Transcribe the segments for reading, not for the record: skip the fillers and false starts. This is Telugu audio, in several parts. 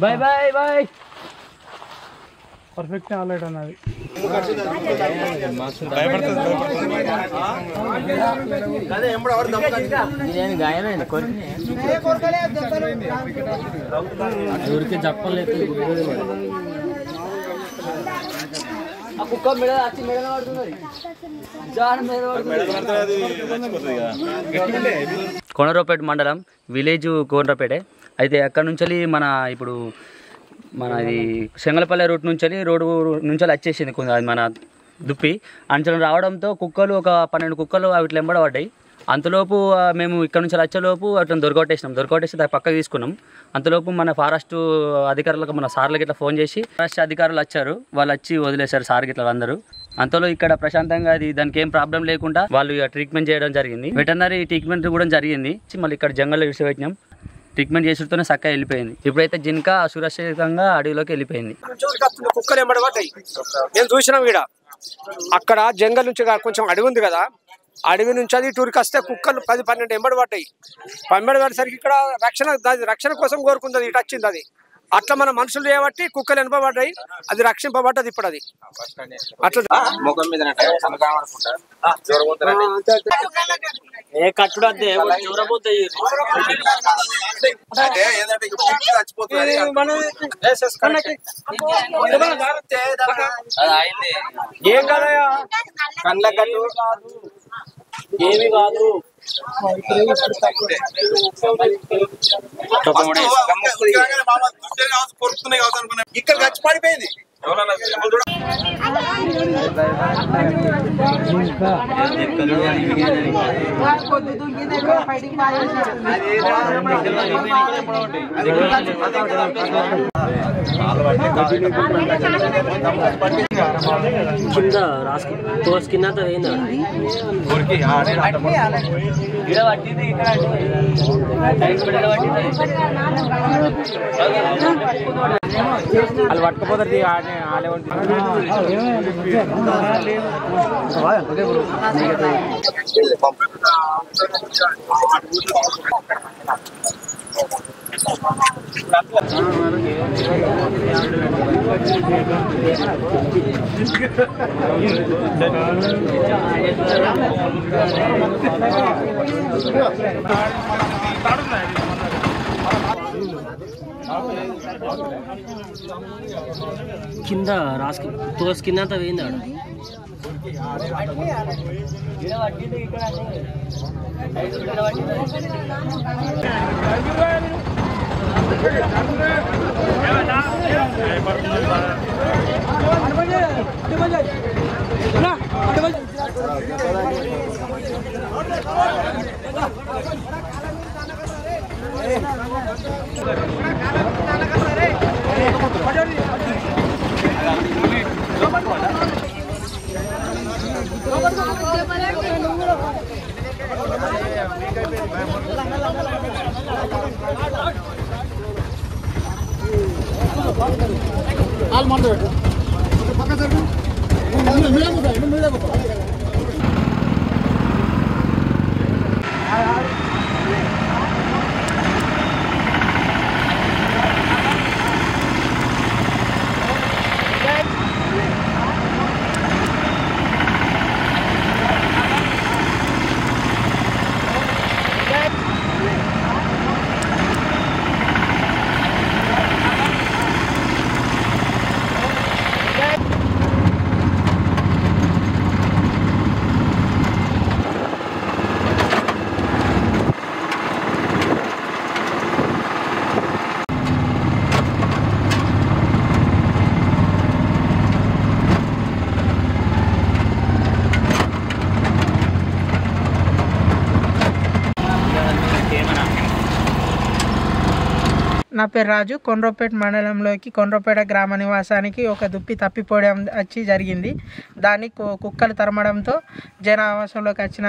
Bye bye bye. Perfect already అన్నది. గాయమైంది ఊరికి చెప్పలేదు. కుక్క మెడ వచ్చి మెడ పడుతున్నది. కోనరావుపేట మండలం విలేజ్ కోనరావుపేట. అయితే అక్కడ నుంచి మన ఇప్పుడు మనది శంగలపల్లె రూట్ నుంచి రోడ్డు నుంచి వచ్చేసింది కొంచెం మన దుప్పి అంచనా రావడంతో కుక్కలు ఒక 12 కుక్కలు వాటి వెంబడబడ్డాయి. అంతలోపు మేము ఇక్కడ నుంచి వచ్చేలోపు అట్లా దొరకొట్టేసి దాని పక్కకు తీసుకున్నాం. అంతలోపు మన ఫారెస్ట్ అధికారులకు మన సార్లకి ఇట్లా ఫోన్ చేసి ఫారెస్ట్ అధికారులు వచ్చారు. వాళ్ళు వచ్చి వదిలేశారు సార్ గిట్ల అందరూ. అంతలో ఇక్కడ ప్రశాంతంగా దానికి ఏం ప్రాబ్లం లేకుండా వాళ్ళు ట్రీట్మెంట్ చేయడం జరిగింది. వెటర్నరీ ట్రీట్మెంట్ కూడా జరిగింది. మళ్ళీ ఇక్కడ జంగల్లో విడిచిపెట్టినాం. ట్రీట్మెంట్ చేసితోనే చక్కగా వెళ్ళిపోయింది. ఇప్పుడైతే జింక సురక్షితంగా అడవిలోకి వెళ్ళిపోయింది. కుక్కలు ఎంబడబడ్డాయి నేను చూసినాం. ఇక్కడ అక్కడ జంగల్ నుంచి కొంచెం అడవి ఉంది కదా, అడవి నుంచి అది టూర్కి వస్తే కుక్కలు 10-12 ఎంబడబడ్డాయి. ఎంబడబడేసరికి ఇక్కడ రక్షణ కోసం కోరుకుంది. ఇటు వచ్చింది అది. అట్లా మన మనుషులు చేయబట్టి కుక్కలు ఎనపబడ్డాయి. అది రక్షింపబడ్డది. ఇప్పుడు అది అట్లా కట్టుడు ఏం కాదయా, కళ్ళ కట్టు ఏమి కాదు. ఇక్కడ ఖర్చు పడిపోయింది. కింద రాసుకు తోసుకింద పోయిందా వాళ్ళు పట్టుకుపోతారు. కింద రాసుకు తోసుకింద పోయిందా నా పేరు రాజు. కొండ్రపేట మండలంలోకి కొండ్రపేట గ్రామ నివాసానికి ఒక దుప్పి తప్పిపోవడం వచ్చి జరిగింది. దాన్ని కుక్కలు తరమడంతో జనావాసంలోకి వచ్చిన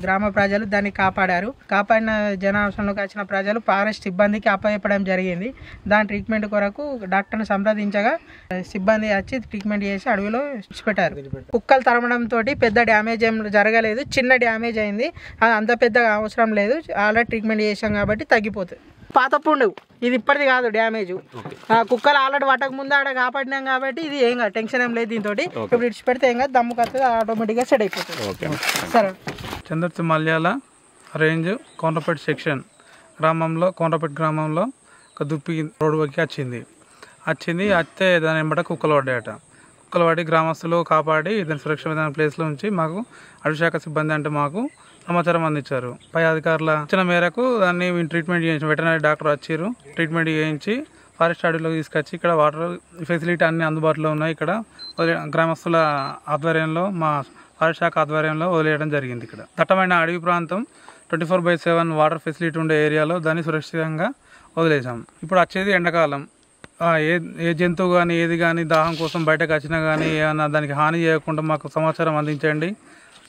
గ్రామ ప్రజలు దాన్ని కాపాడారు. కాపాడిన జనావాసంలోకి వచ్చిన ప్రజలు ఫారెస్ట్ సిబ్బందికి అప్పచెప్పడం జరిగింది. దాని ట్రీట్మెంట్ కొరకు డాక్టర్ని సంప్రదించగా సిబ్బంది వచ్చి ట్రీట్మెంట్ చేసి అడవిలో విడిచిపెట్టారు. కుక్కలు తరమడంతో పెద్ద డ్యామేజ్ ఏం జరగలేదు, చిన్న డ్యామేజ్ అయింది. అంత పెద్దగా అవసరం లేదు, ఆల్రెడీ ట్రీట్మెంట్ చేసాం కాబట్టి తగ్గిపోతుంది. పాత పుండు ఇది ఇప్పటిది కాదు డ్యామేజ్. కుక్కలు ఆల్రెడీ పట్టక ముందు ఆడ కాపాడినాం కాబట్టి ఇది ఏం కాదు, టెన్షన్ ఏం లేదు. దీంతో ఇప్పుడు ఇడిచి పెడితే ఏం కాదు, దమ్ము కత్తది, ఆటోమేటిక్గా సెట్ అయిపోతుంది. సరే. చంద్రతి మల్యాల రేంజ్ కొండ్రపేట సెక్షన్ కొండ్రపేట గ్రామంలో ఒక దుప్పి రోడ్డుకి వచ్చింది. వస్తే దాని వెంబట కుక్కలు పడ్డాయట. కుక్కలు పడి గ్రామస్తులు కాపాడి దాని సురక్షితమైన ప్లేస్లో ఉంచి మాకు అటవీశాఖ సిబ్బంది అంటే మాకు సమాచారం అందించారు. పై అధికారుల ఇచ్చిన మేరకు దాన్ని ట్రీట్మెంట్ చేయించి వెటర్నరీ డాక్టర్ వచ్చారు. ట్రీట్మెంట్ చేయించి ఫారెస్ట్ అడవిలోకి తీసుకొచ్చి ఇక్కడ వాటర్ ఫెసిలిటీ అన్ని అందుబాటులో ఉన్నాయి. ఇక్కడ గ్రామస్తుల ఆధ్వర్యంలో మా ఫారెస్ట్ శాఖ ఆధ్వర్యంలో వదిలేయడం జరిగింది. ఇక్కడ దట్టమైన అడవి ప్రాంతం 24/7 వాటర్ ఫెసిలిటీ ఉండే ఏరియాలో దాన్ని సురక్షితంగా వదిలేసాం. ఇప్పుడు వచ్చేది ఎండాకాలం. ఏ జంతువు కానీ ఏది కానీ దాహం కోసం బయటకు వచ్చినా కానీ ఏమన్నా దానికి హాని చేయకుండా మాకు సమాచారం అందించండి.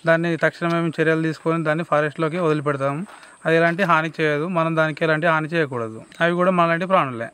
దాన్ని తక్షణమే మేము చర్యలు తీసుకొని దాన్ని ఫారెస్ట్లోకి వదిలిపెడతాము. అది ఎలాంటి హాని చేయదు, మనం దానికి ఎలాంటి హాని చేయకూడదు. అవి కూడా మనలాంటి ప్రాణులే.